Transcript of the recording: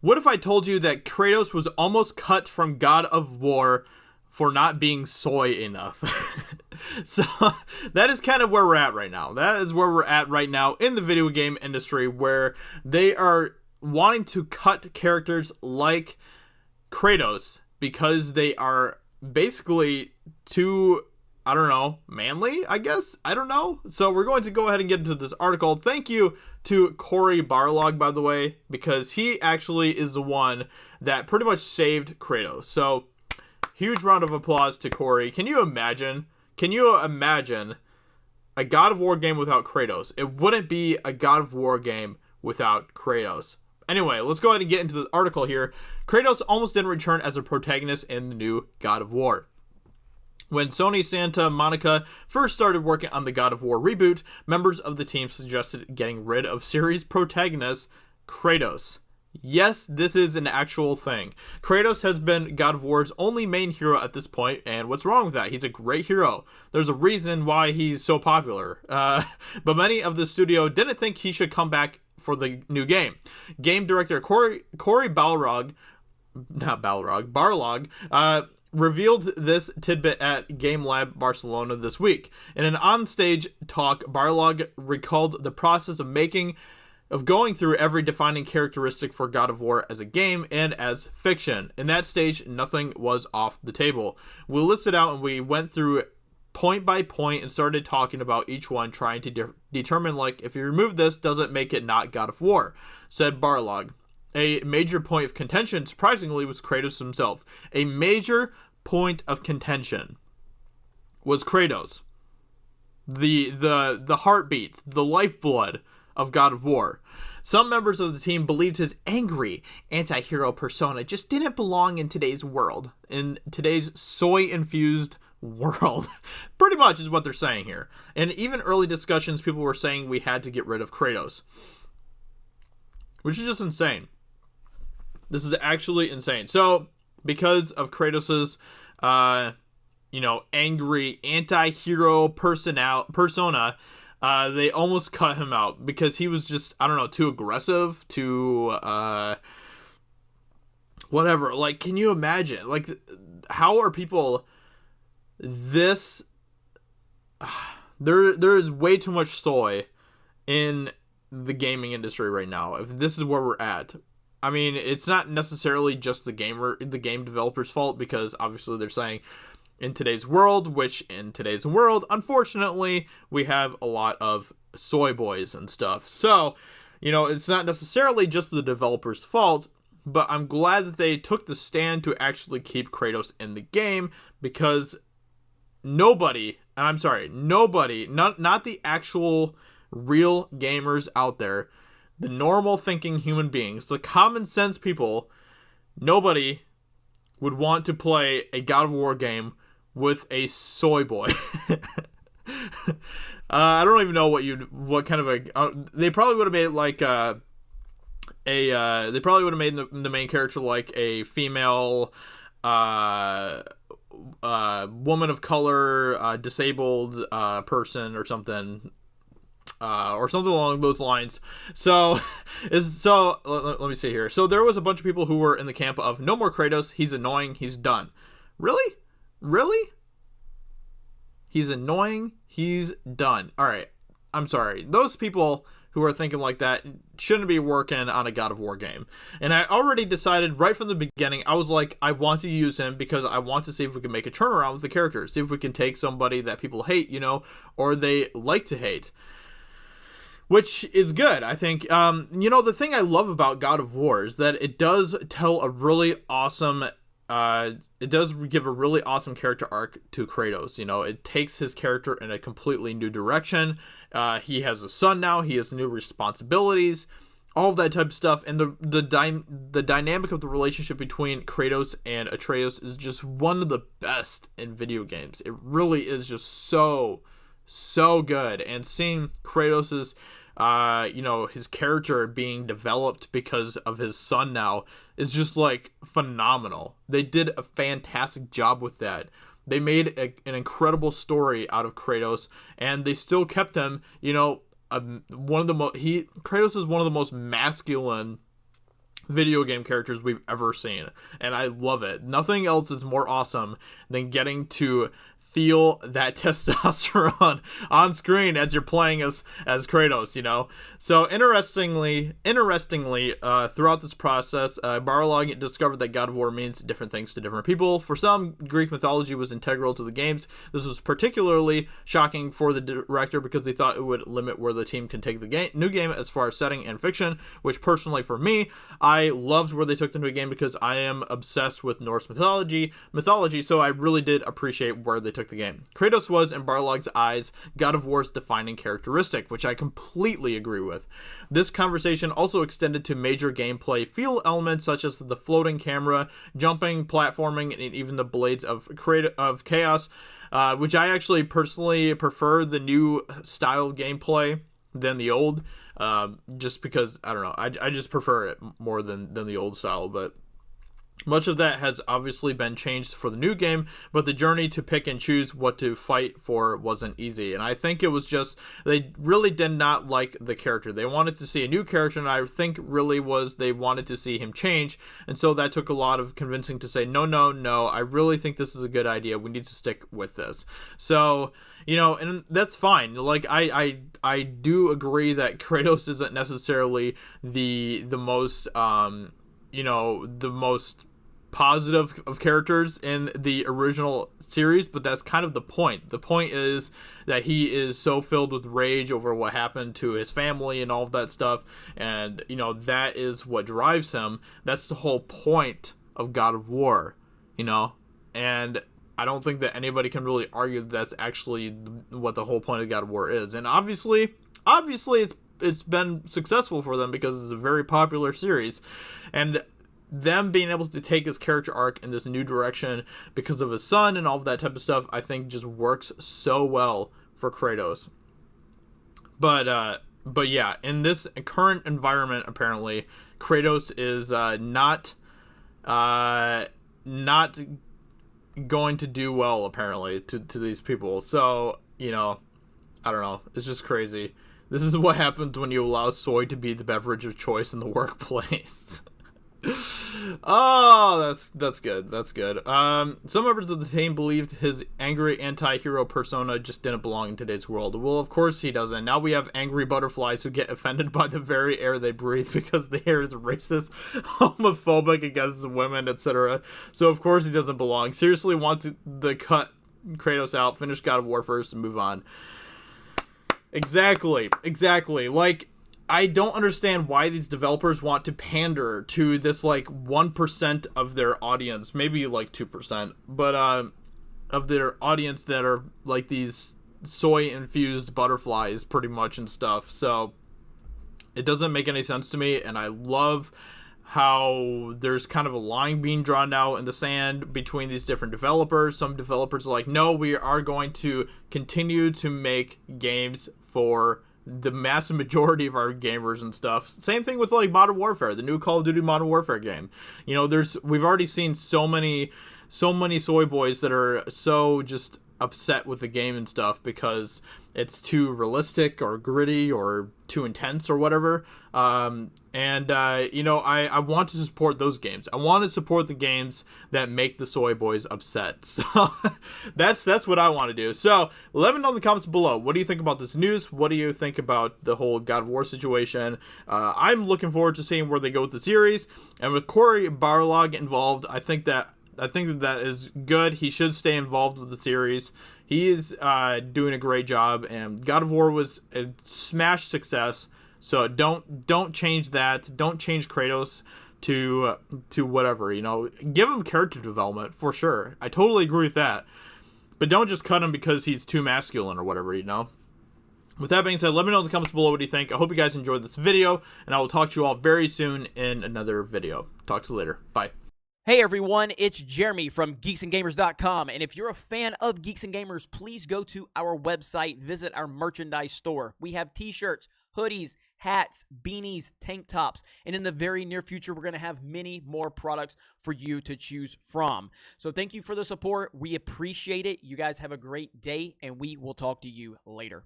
What if I told you that Kratos was almost cut from God of War for not being soy enough? So that is kind of where we're at right now. That is where we're at right now in the video game industry, where they are wanting to cut characters like Kratos because they are basically too, I don't know, manly, I guess? I don't know. So we're going to go ahead and get into this article. Thank you to Corey Barlog, by the way, because he actually is the one that pretty much saved Kratos. So huge round of applause to Corey. Can you imagine a God of War game without Kratos? It wouldn't be a God of War game without Kratos. Anyway, let's go ahead and get into the article here. Kratos almost didn't return as a protagonist in the new God of War. When Sony Santa Monica first started working on the God of War reboot, members of the team suggested getting rid of series protagonist Kratos. Yes, this is an actual thing. Kratos has been God of War's only main hero at this point, and what's wrong with that? He's a great hero. There's a reason why he's so popular. But many of the studio didn't think he should come back for the new game. Game director Corey Barlog revealed this tidbit at Game Lab Barcelona this week. In an onstage talk, Barlog recalled the process of going through every defining characteristic for God of War as a game and as fiction. In that stage, nothing was off the table. We listed out and we went through point by point and started talking about each one, trying to determine, like, if you remove this, does it make it not God of War, said Barlog. A major point of contention, surprisingly, was Kratos himself. A major point of contention was Kratos. The heartbeat, the lifeblood of God of War. Some members of the team believed his angry anti-hero persona just didn't belong in today's world, in today's soy-infused world. Pretty much is what they're saying here. And even early discussions, people were saying we had to get rid of Kratos, which is just insane. This is actually insane. So, because of Kratos's, angry anti-hero persona, they almost cut him out because he was just, I don't know, too aggressive, too, whatever. Like, can you imagine? Like, how are people this... There is way too much soy in the gaming industry right now, if this is where we're at. I mean, it's not necessarily just the game developer's fault, because obviously they're saying in today's world, unfortunately, we have a lot of soy boys and stuff. So, it's not necessarily just the developer's fault, but I'm glad that they took the stand to actually keep Kratos in the game, because nobody, not the actual real gamers out there, the normal thinking human beings, the common sense people, nobody would want to play a God of War game with a soy boy. I don't even know what kind of a, they probably would have made like they probably would have made the main character like a female, woman of color, disabled, person or something along those lines. So let me see here. So there was a bunch of people who were in the camp of no more Kratos. He's annoying. He's done. Really? He's annoying. He's done. All right. I'm sorry. Those people who are thinking like that shouldn't be working on a God of War game. And I already decided right from the beginning, I was like, I want to use him because I want to see if we can make a turnaround with the character. See if we can take somebody that people hate, or they like to hate. Which is good, I think. The thing I love about God of War is that it does tell a really awesome... it does give a really awesome character arc to Kratos. It takes his character in a completely new direction. He has a son now. He has new responsibilities. All of that type of stuff. And the dynamic of the relationship between Kratos and Atreus is just one of the best in video games. It really is just so good. And seeing Kratos's his character being developed because of his son now is just like phenomenal. They did a fantastic job with that. They made an incredible story out of Kratos, and they still kept him, Kratos is one of the most masculine video game characters we've ever seen, and I love it. Nothing else is more awesome than getting to feel that testosterone on screen as you're playing as Kratos, you know. So interestingly, throughout this process, Barlog discovered that God of War means different things to different people. For some, Greek mythology was integral to the games. This was particularly shocking for the director because they thought it would limit where the team can take the new game as far as setting and fiction, which personally for me, I loved where they took the new game because I am obsessed with Norse mythology, so I really did appreciate where they took the game. Kratos was, in Barlog's eyes, God of War's defining characteristic, which I completely agree with. This conversation also extended to major gameplay feel elements such as the floating camera, jumping, platforming, and even the blades of chaos, which I actually personally prefer the new style of gameplay than the old, just because, I don't know, I just prefer it more than the old style, but much of that has obviously been changed for the new game, but the journey to pick and choose what to fight for wasn't easy. And I think it was just, they really did not like the character. They wanted to see a new character, and I think really was they wanted to see him change. And so that took a lot of convincing to say, no, I really think this is a good idea. We need to stick with this. So, you know, and that's fine. Like, I do agree that Kratos isn't necessarily the most, you know, the most positive of characters in the original series, but that's kind of the point. The point is that he is so filled with rage over what happened to his family and all of that stuff, and, you know, that is what drives him. That's the whole point of God of War, you know, and I don't think that anybody can really argue that that's actually what the whole point of God of War is. And obviously it's been successful for them because it's a very popular series, and them being able to take his character arc in this new direction because of his son and all of that type of stuff, I think just works so well for Kratos. But yeah, in this current environment, apparently Kratos is not going to do well, apparently, to these people. So, you know, I don't know, it's just crazy. This is what happens when you allow soy to be the beverage of choice in the workplace. Oh, that's good. Some members of the team believed his angry anti-hero persona just didn't belong in today's world. Well, of course he doesn't. Now we have angry butterflies who get offended by the very air they breathe because the air is racist, homophobic against women, etc. So of course he doesn't belong. Seriously, want to cut Kratos out, finish God of War first, and move on. Exactly. Like, I don't understand why these developers want to pander to this, like, 1% of their audience, maybe like 2%, but of their audience that are like these soy-infused butterflies pretty much and stuff. So it doesn't make any sense to me, and I love how there's kind of a line being drawn now in the sand between these different developers. Some developers are like, no, we are going to continue to make games for the massive majority of our gamers and stuff. Same thing with, like, Modern Warfare, the new Call of Duty Modern Warfare game. You know, we've already seen so many soy boys that are so just upset with the game and stuff because it's too realistic or gritty or too intense or whatever. You know, I want to support those games. I want to support the games that make the soy boys upset. So that's what I want to do. So let me know in the comments below. What do you think about this news? What do you think about the whole God of War situation? I'm looking forward to seeing where they go with the series. And with Cory Barlog involved, I think that is good. He should stay involved with the series. He is doing a great job, and God of War was a smash success. So don't change that. Don't change Kratos to whatever, you know. Give him character development for sure. I totally agree with that. But don't just cut him because he's too masculine or whatever, you know. With that being said, let me know in the comments below what you think. I hope you guys enjoyed this video, and I will talk to you all very soon in another video. Talk to you later. Bye. Hey everyone, it's Jeremy from geeksandgamers.com, and if you're a fan of Geeks and Gamers, please go to our website, visit our merchandise store. We have t-shirts, hoodies, hats, beanies, tank tops, and in the very near future, we're going to have many more products for you to choose from. So thank you for the support. We appreciate it. You guys have a great day, and we will talk to you later.